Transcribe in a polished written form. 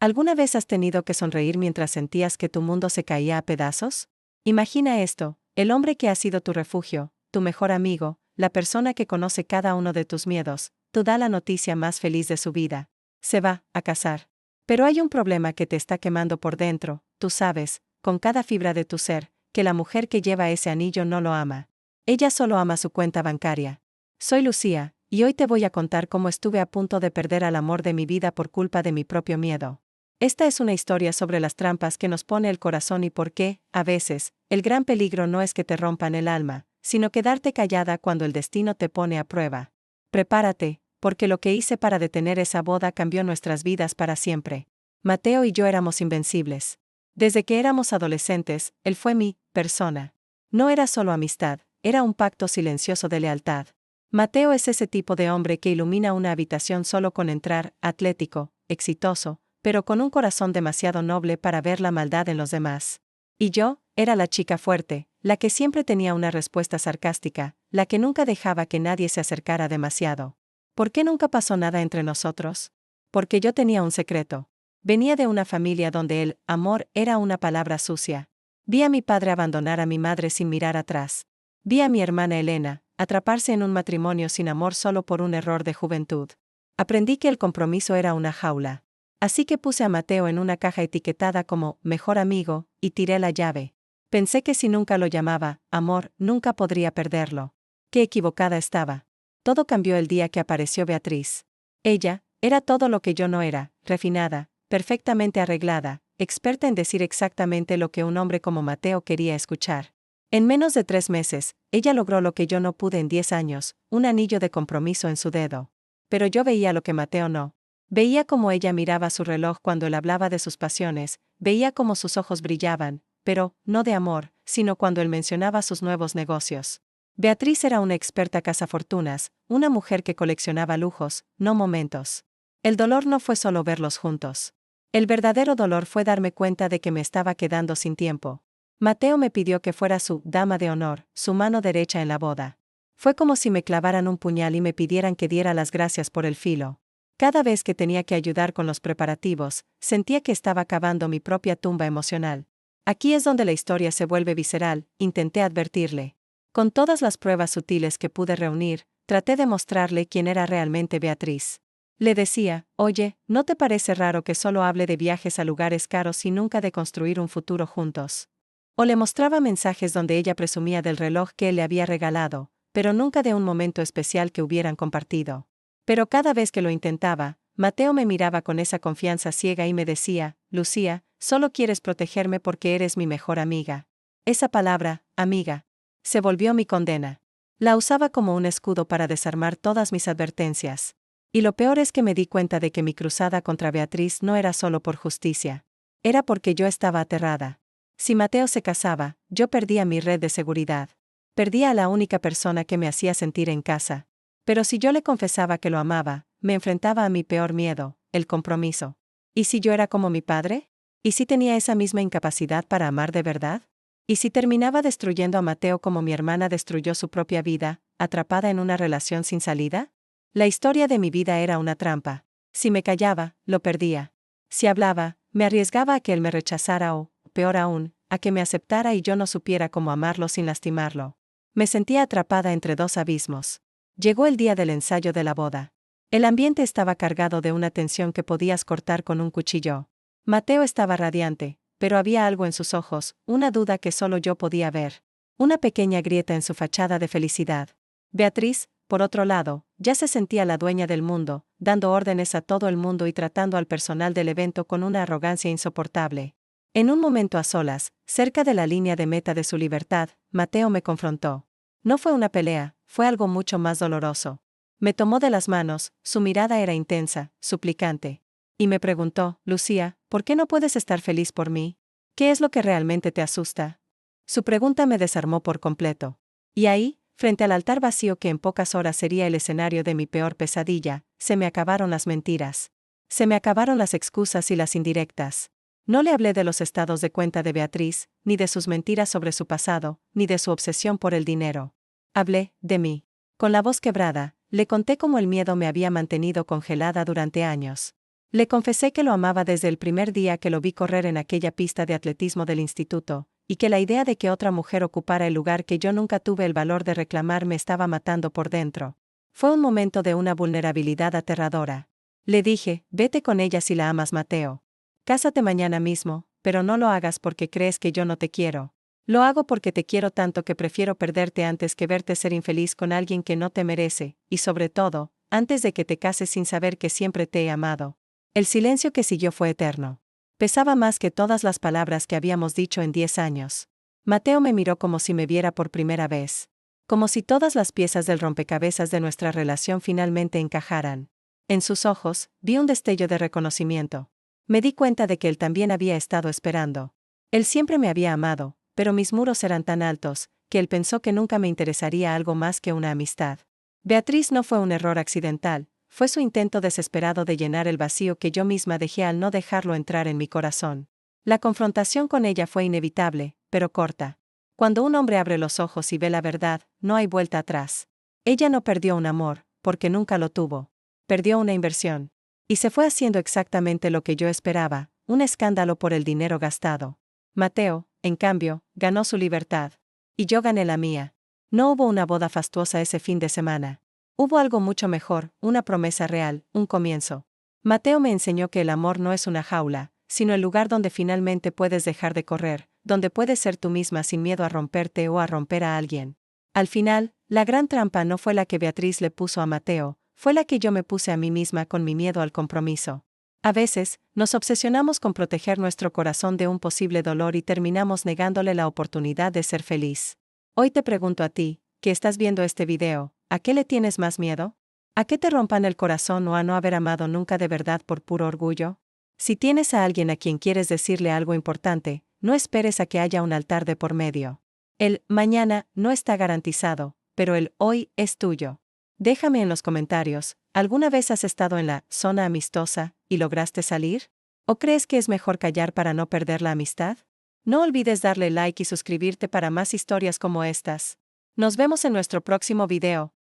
¿Alguna vez has tenido que sonreír mientras sentías que tu mundo se caía a pedazos? Imagina esto, el hombre que ha sido tu refugio, tu mejor amigo, la persona que conoce cada uno de tus miedos, te da la noticia más feliz de su vida. Se va a casar. Pero hay un problema que te está quemando por dentro, tú sabes, con cada fibra de tu ser, que la mujer que lleva ese anillo no lo ama. Ella solo ama su cuenta bancaria. Soy Lucía, y hoy te voy a contar cómo estuve a punto de perder al amor de mi vida por culpa de mi propio miedo. Esta es una historia sobre las trampas que nos pone el corazón y por qué, a veces, el gran peligro no es que te rompan el alma, sino quedarte callada cuando el destino te pone a prueba. Prepárate, porque lo que hice para detener esa boda cambió nuestras vidas para siempre. Mateo y yo éramos invencibles. Desde que éramos adolescentes, él fue mi persona. No era solo amistad, era un pacto silencioso de lealtad. Mateo es ese tipo de hombre que ilumina una habitación solo con entrar, atlético, exitoso, pero con un corazón demasiado noble para ver la maldad en los demás. Y yo, era la chica fuerte, la que siempre tenía una respuesta sarcástica, la que nunca dejaba que nadie se acercara demasiado. ¿Por qué nunca pasó nada entre nosotros? Porque yo tenía un secreto. Venía de una familia donde el amor era una palabra sucia. Vi a mi padre abandonar a mi madre sin mirar atrás. Vi a mi hermana Elena atraparse en un matrimonio sin amor solo por un error de juventud. Aprendí que el compromiso era una jaula. Así que puse a Mateo en una caja etiquetada como mejor amigo, y tiré la llave. Pensé que si nunca lo llamaba amor, nunca podría perderlo. Qué equivocada estaba. Todo cambió el día que apareció Beatriz. Ella era todo lo que yo no era, refinada, perfectamente arreglada, experta en decir exactamente lo que un hombre como Mateo quería escuchar. En menos de 3 meses, ella logró lo que yo no pude en 10 años, un anillo de compromiso en su dedo. Pero yo veía lo que Mateo no. Veía cómo ella miraba su reloj cuando él hablaba de sus pasiones, veía cómo sus ojos brillaban, pero no de amor, sino cuando él mencionaba sus nuevos negocios. Beatriz era una experta cazafortunas, una mujer que coleccionaba lujos, no momentos. El dolor no fue solo verlos juntos. El verdadero dolor fue darme cuenta de que me estaba quedando sin tiempo. Mateo me pidió que fuera su dama de honor, su mano derecha en la boda. Fue como si me clavaran un puñal y me pidieran que diera las gracias por el filo. Cada vez que tenía que ayudar con los preparativos, sentía que estaba cavando mi propia tumba emocional. Aquí es donde la historia se vuelve visceral, intenté advertirle. Con todas las pruebas sutiles que pude reunir, traté de mostrarle quién era realmente Beatriz. Le decía, oye, ¿no te parece raro que solo hable de viajes a lugares caros y nunca de construir un futuro juntos? O le mostraba mensajes donde ella presumía del reloj que él le había regalado, pero nunca de un momento especial que hubieran compartido. Pero cada vez que lo intentaba, Mateo me miraba con esa confianza ciega y me decía, Lucía, solo quieres protegerme porque eres mi mejor amiga. Esa palabra, amiga, se volvió mi condena. La usaba como un escudo para desarmar todas mis advertencias. Y lo peor es que me di cuenta de que mi cruzada contra Beatriz no era solo por justicia. Era porque yo estaba aterrada. Si Mateo se casaba, yo perdía mi red de seguridad. Perdía a la única persona que me hacía sentir en casa. Pero si yo le confesaba que lo amaba, me enfrentaba a mi peor miedo, el compromiso. ¿Y si yo era como mi padre? ¿Y si tenía esa misma incapacidad para amar de verdad? ¿Y si terminaba destruyendo a Mateo como mi hermana destruyó su propia vida, atrapada en una relación sin salida? La historia de mi vida era una trampa. Si me callaba, lo perdía. Si hablaba, me arriesgaba a que él me rechazara o, peor aún, a que me aceptara y yo no supiera cómo amarlo sin lastimarlo. Me sentía atrapada entre 2 abismos. Llegó el día del ensayo de la boda. El ambiente estaba cargado de una tensión que podías cortar con un cuchillo. Mateo estaba radiante, pero había algo en sus ojos, una duda que solo yo podía ver. Una pequeña grieta en su fachada de felicidad. Beatriz, por otro lado, ya se sentía la dueña del mundo, dando órdenes a todo el mundo y tratando al personal del evento con una arrogancia insoportable. En un momento a solas, cerca de la línea de meta de su libertad, Mateo me confrontó. No fue una pelea, fue algo mucho más doloroso. Me tomó de las manos, su mirada era intensa, suplicante. Y me preguntó, Lucía, ¿por qué no puedes estar feliz por mí? ¿Qué es lo que realmente te asusta? Su pregunta me desarmó por completo. Y ahí, frente al altar vacío que en pocas horas sería el escenario de mi peor pesadilla, se me acabaron las mentiras. Se me acabaron las excusas y las indirectas. No le hablé de los estados de cuenta de Beatriz, ni de sus mentiras sobre su pasado, ni de su obsesión por el dinero. Hablé de mí. Con la voz quebrada, le conté cómo el miedo me había mantenido congelada durante años. Le confesé que lo amaba desde el primer día que lo vi correr en aquella pista de atletismo del instituto, y que la idea de que otra mujer ocupara el lugar que yo nunca tuve el valor de reclamar me estaba matando por dentro. Fue un momento de una vulnerabilidad aterradora. Le dije, vete con ella si la amas, Mateo. Cásate mañana mismo, pero no lo hagas porque crees que yo no te quiero. Lo hago porque te quiero tanto que prefiero perderte antes que verte ser infeliz con alguien que no te merece, y sobre todo, antes de que te cases sin saber que siempre te he amado. El silencio que siguió fue eterno. Pesaba más que todas las palabras que habíamos dicho en 10 años. Mateo me miró como si me viera por primera vez. Como si todas las piezas del rompecabezas de nuestra relación finalmente encajaran. En sus ojos, vi un destello de reconocimiento. Me di cuenta de que él también había estado esperando. Él siempre me había amado, pero mis muros eran tan altos, que él pensó que nunca me interesaría algo más que una amistad. Beatriz no fue un error accidental, fue su intento desesperado de llenar el vacío que yo misma dejé al no dejarlo entrar en mi corazón. La confrontación con ella fue inevitable, pero corta. Cuando un hombre abre los ojos y ve la verdad, no hay vuelta atrás. Ella no perdió un amor, porque nunca lo tuvo. Perdió una inversión. Y se fue haciendo exactamente lo que yo esperaba, un escándalo por el dinero gastado. Mateo, en cambio, ganó su libertad. Y yo gané la mía. No hubo una boda fastuosa ese fin de semana. Hubo algo mucho mejor, una promesa real, un comienzo. Mateo me enseñó que el amor no es una jaula, sino el lugar donde finalmente puedes dejar de correr, donde puedes ser tú misma sin miedo a romperte o a romper a alguien. Al final, la gran trampa no fue la que Beatriz le puso a Mateo, fue la que yo me puse a mí misma con mi miedo al compromiso. A veces, nos obsesionamos con proteger nuestro corazón de un posible dolor y terminamos negándole la oportunidad de ser feliz. Hoy te pregunto a ti, que estás viendo este video, ¿a qué le tienes más miedo? ¿A que te rompan el corazón o a no haber amado nunca de verdad por puro orgullo? Si tienes a alguien a quien quieres decirle algo importante, no esperes a que haya un altar de por medio. El mañana no está garantizado, pero el hoy es tuyo. Déjame en los comentarios, ¿alguna vez has estado en la zona amistosa y lograste salir? ¿O crees que es mejor callar para no perder la amistad? No olvides darle like y suscribirte para más historias como estas. Nos vemos en nuestro próximo video.